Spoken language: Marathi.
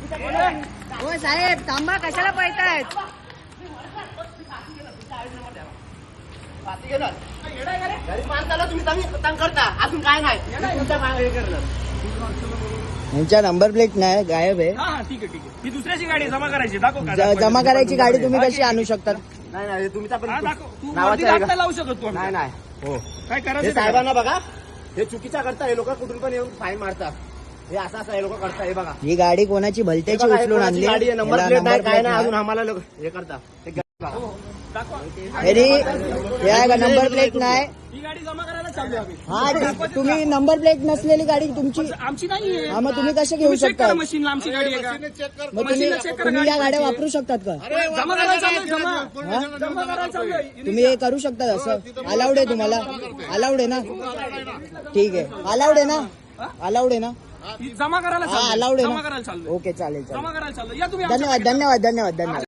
हो साहेब थांबा, कशाला पळतायत? गरीब माणसाला तुम्ही तंग करता, अजून काय नाही. यांच्या नंबर प्लेट नाही, गायब आहे. ठीक आहे. ही दुसऱ्याची गाडी जमा करायची, दाखव. जमा करायची गाडी तुम्ही कशी आणू शकतात? नाही तुमचा पण तू नावाचं आहे का? लावू शकत तू. नाही हो काय हे करायचं साहेबांना बघा, हे चुकीचा करता. हे लोक कुठून पण येऊन फाईन मारतात. हे असं हे लोक करता. हे बघा, ही गाडी कोणाची भलत्याची उचलून आणली. गाडी आहे, नंबर याला प्लेट नाही, number काय plate नाही. अजून आम्हाला लोक हे करता. नंबर प्लेट नाही. ही गाडी जमा करायला चालू आम्ही. हा, तुम्ही नंबर प्लेट नसलेली गाडी तुमची. आमची नाहीये. हा, मग तुम्ही कसे घेऊ चेक शकता? करा मशीनला, आमची गाडी आहे का? मग मशीनला चेक करा तुम्ही या गाडी. गाड्या वापरू शकतात का? जमा करायला चालू आहे, जमा करायला चालू आहे. तुम्ही हे करू शकता असं? अलाउड आहे तुम्हाला? अलाउड आहे ना? ठीक आहे, अलाउड आहे ना? अलाउड आहे ना? जमा करायला हा, चालू आहे. अलाउड आहे जमा ना? करायला चालू आहे. ओके, चालेल. जमा करायला चालू आहे. या तुम्ही आमच्या धन्यवाद.